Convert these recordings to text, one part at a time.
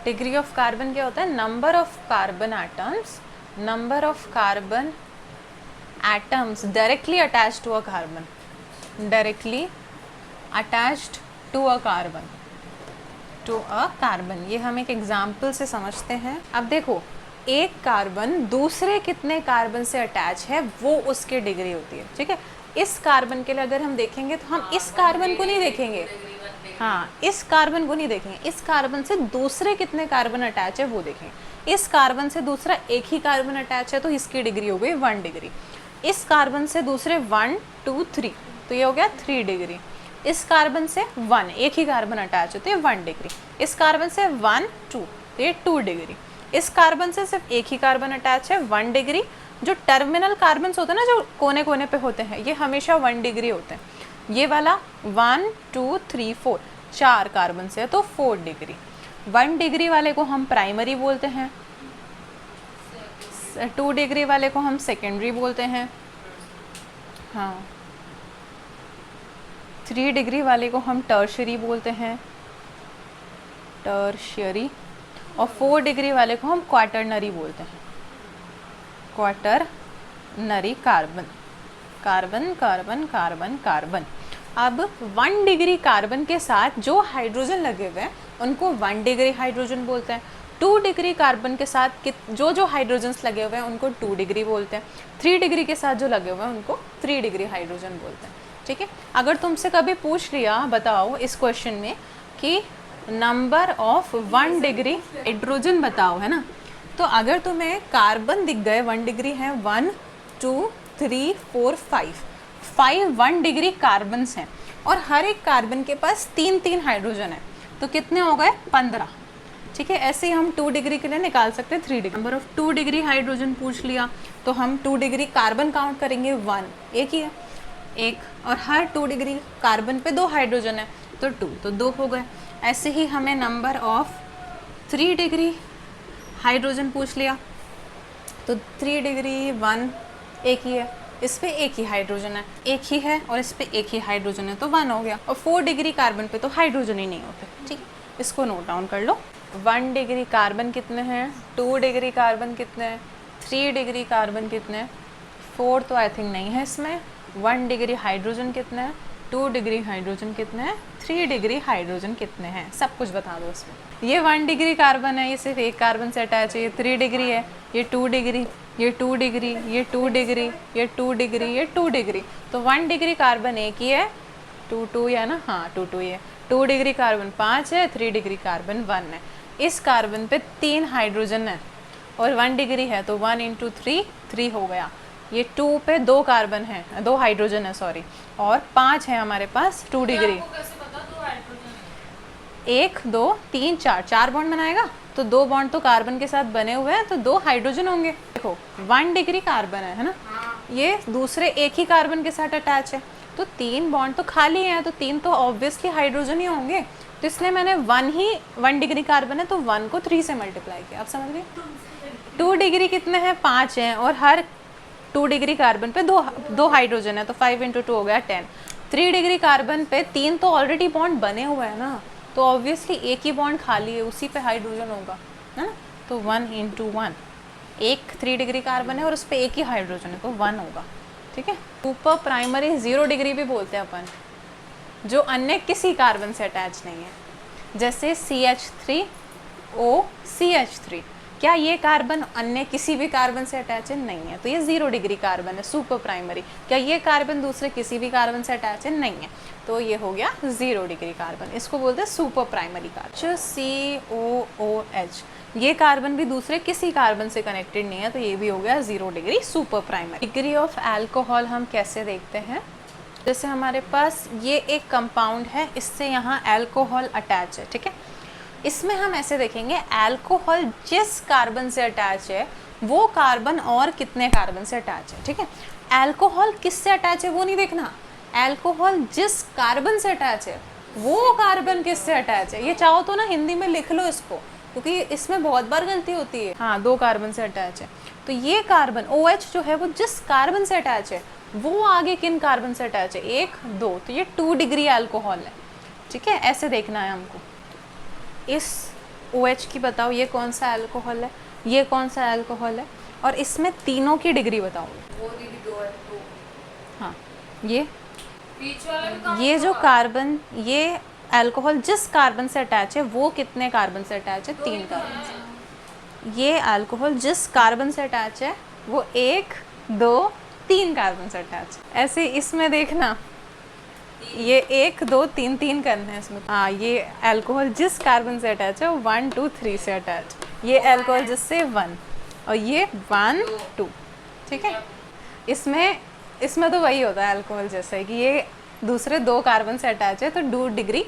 Degree of carbon क्या होता है? Number of carbon atoms, number of carbon atoms directly attached to a carbon, directly attached to a carbon, to a carbon. ये हम एक example से समझते हैं। अब देखो, एक कार्बन दूसरे कितने कार्बन से अटैच है वो उसकी डिग्री होती है, ठीक है। इस कार्बन के लिए अगर हम देखेंगे तो हम इस कार्बन को नहीं देखेंगे, हाँ इस कार्बन को नहीं देखेंगे, इस कार्बन से दूसरे कितने कार्बन अटैच है वो देखेंगे। इस कार्बन से दूसरा एक ही कार्बन अटैच है तो इसकी डिग्री हो गई 1 डिग्री। इस कार्बन से दूसरे 1 2 3 तो ये हो गया 3 डिग्री। इस कार्बन से 1 एक ही कार्बन अटैच है तो ये 1 डिग्री। इस कार्बन से 1 2 तो ये 2 डिग्री। इस कार्बन से सिर्फ एक ही कार्बन अटैच है 1 डिग्री। जो टर्मिनल कार्बन होते हैं ना, जो कोने कोने पे होते हैं, ये हमेशा 1 डिग्री होते हैं। ये वाला 1 2 3 4 4 कार्बन से है तो 4 डिग्री। 1 डिग्री वाले को हम प्राइमरी बोलते हैं, 2 डिग्री वाले को हम सेकेंडरी बोलते हैं, हाँ 3 डिग्री वाले को हम टर्शरी बोलते हैं, टर्शियरी, और 4 डिग्री वाले को हम क्वाटरनरी बोलते हैं, quaternary carbon, carbon carbon carbon carbon. अब 1 डिग्री कार्बन के साथ जो हाइड्रोजन लगे हुए हैं उनको 1 डिग्री हाइड्रोजन बोलते हैं। 2 डिग्री कार्बन के साथ जो हाइड्रोजन्स लगे हुए हैं उनको 2 डिग्री बोलते हैं। 3 डिग्री के साथ जो लगे हुए हैं उनको 3 डिग्री हाइड्रोजन बोलते हैं, ठीक है। अगर तुमसे कभी पूछ लिया, बताओ इस क्वेश्चन में कि नंबर ऑफ 1 डिग्री हाइड्रोजन बताओ, है ना, तो अगर तुम्हें कार्बन दिख गए 1 डिग्री है, 1 2 3 4 5 1 डिग्री कार्बन्स हैं और हर एक कार्बन के पास 3 हाइड्रोजन है, तो कितने हो गए? 15, ठीक है। ऐसे ही हम 2 डिग्री के लिए निकाल सकते हैं 3 degree. Number of 2 degree hydrogen पूछ लिया तो हम 2 डिग्री कार्बन काउंट करेंगे, 1 एक ही है, एक, और हर 2 डिग्री कार्बन पे 2 हाइड्रोजन है तो 2, तो 2 हो गए। ऐसे ही हमें नंबर ऑफ 3 डिग्री हाइड्रोजन पूछ लिया तो 3 डिग्री 1 एक ही है, इस पे एक ही हाइड्रोजन है, एक ही है और इस पे एक ही हाइड्रोजन है तो 1 हो गया। और 4 डिग्री कार्बन पे तो हाइड्रोजन ही नहीं होते, ठीक, इसको नोट डाउन कर लो। 1 डिग्री कार्बन कितने हैं, 2 डिग्री कार्बन कितने हैं, 3 डिग्री कार्बन कितने हैं, 4 तो आई थिंक नहीं है इसमें। 1 डिग्री हाइड्रोजन कितने हैं, 2 डिग्री हाइड्रोजन कितने हैं, 3 डिग्री हाइड्रोजन कितने हैं, सब कुछ बता दो इसमें। ये 1 डिग्री कार्बन है, ये सिर्फ एक कार्बन से अटैच है, ये 3 डिग्री है, ये 2 डिग्री, ये 2 डिग्री, ये 2 डिग्री, ये 2 डिग्री, ये 2 डिग्री, तो 1 डिग्री कार्बन एक ही है, 2 2 है ना, हाँ 2 2 ये 2 डिग्री कार्बन 5 है, 3 डिग्री कार्बन 1 है। इस कार्बन पे 3 हाइड्रोजन है और 1 डिग्री है तो 1 × 3 3 हो गया। ये 2 पे 2 कार्बन है, 2 हाइड्रोजन है सॉरी, और 5 है हमारे पास 2 डिग्री। 1 2 3 4 4 बॉन्ड बनाएगा तो 2 बॉन्ड तो कार्बन के साथ बने हुए हैं तो 2 हाइड्रोजन होंगे। देखो 1 डिग्री कार्बन है ना, ये दूसरे एक ही कार्बन के साथ अटैच है तो 3 बॉन्ड तो खाली हैं, तो 3 तो ऑब्वियसली हाइड्रोजन ही होंगे, तो इसलिए मैंने 1 डिग्री कार्बन है तो 1 को 3 से मल्टीप्लाई किया। अब समझ गए? 2 डिग्री कितने हैं, 5 हैं, और हर 2 डिग्री कार्बन पे दो हाइड्रोजन है तो 5 × 2 हो गया 10। 3 डिग्री कार्बन पे 3 तो ऑलरेडी बॉन्ड बने हुए हैं ना, तो ऑब्वियसली एक ही बॉन्ड खाली है, उसी पे हाइड्रोजन होगा, है ना, तो 1 × 1, एक 3 डिग्री कार्बन है और उस पर एक ही हाइड्रोजन है तो 1 होगा, ठीक है। सुपर प्राइमरी 0 डिग्री भी बोलते हैं अपन, जो अन्य किसी कार्बन से अटैच नहीं है, जैसे CH3O CH3, क्या ये कार्बन अन्य किसी भी कार्बन से अटैच है? नहीं है, तो ये 0 डिग्री कार्बन है, सुपर प्राइमरी। क्या ये कार्बन दूसरे किसी भी कार्बन से अटैच है? नहीं है, तो ये हो गया 0 डिग्री कार्बन, इसको बोलते हैं सुपर प्राइमरी कार्बन। COOH, ये कार्बन भी दूसरे किसी कार्बन से कनेक्टेड नहीं है तो ये भी हो गया 0 degree super primary. Degree of alcohol हम कैसे देखते हैं, जैसे हमारे पास ये एक कंपाउंड है, इससे यहाँ अल्कोहल अटैच है, ठीक है। इसमें हम ऐसे देखेंगे अल्कोहल जिस कार्बन से अटैच है वो कार्बन और कितने कार्बन से अटैच है, ठीक है। अल्कोहल किससे अटैच है वो नहीं देखना, अल्कोहल जिस कार्बन से अटैच है वो कार्बन किससे अटैच है, ये चाहो तो ना हिंदी में लिख लो इसको, क्योंकि इसमें बहुत बार गलती होती है। हाँ, 2 कार्बन से अटैच है, तो ये कार्बन OH जो है वो जिस कार्बन से अटैच है वो आगे किन कार्बन से अटैच है, 1 2, तो ये 2 डिग्री अल्कोहल है, ठीक है। ऐसे देखना है हमको, इस OH की बताओ, ये कौन सा अल्कोहल है, ये कौन सा अल्कोहल है, और इसमें तीनों की डिग्री बताओ। वो दीदी 2 है 2। हाँ, ये बीच वाला भी काउंट ये जो होगा? कार्बन, ये अल्कोहल जिस कार्बन से अटैच है वो कितने कार्बन से अटैच है? 3 कार्बन से। ये अल्कोहल जिस कार्बन से अटैच है वो 1 2 3 कार्बन से अटैच है। ऐसे इसमें देखना, ये 1 2 3 3 करने हैं इसमें। हाँ, ये अल्कोहल जिस कार्बन से अटैच है वो 1 2 3 से अटैच, ये अल्कोहल जिससे 1, और ये 1 2। ठीक है, इसमें तो वही होता है अल्कोहल जैसे कि ये दूसरे 2 कार्बन से अटैच है तो 2 डिग्री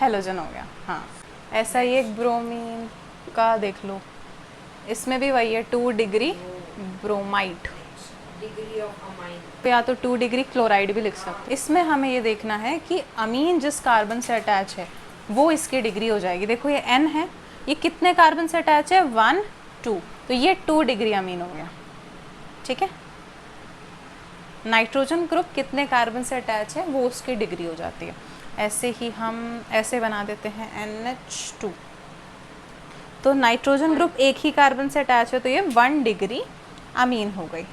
हेलोजन हो गया। हाँ, ऐसा ही एक ब्रोमीन का देख लो, इसमें भी वही है 2 degree bromide, degree of amine. या तो 2 डिग्री क्लोराइड भी लिख सकते। इसमें हमें ये देखना है कि अमीन जिस कार्बन से अटैच है वो इसकी डिग्री हो जाएगी। देखो ये N है, ये कितने कार्बन से अटैच है? 1 2, तो ये 2 डिग्री अमीन हो गया। ठीक है, नाइट्रोजन ग्रुप कितने कार्बन से अटैच है वो उसकी डिग्री हो जाती है। ऐसे ही हम ऐसे बना देते हैं NH2, तो नाइट्रोजन ग्रुप एक ही कार्बन से अटैच है तो ये 1 डिग्री अमीन हो गई।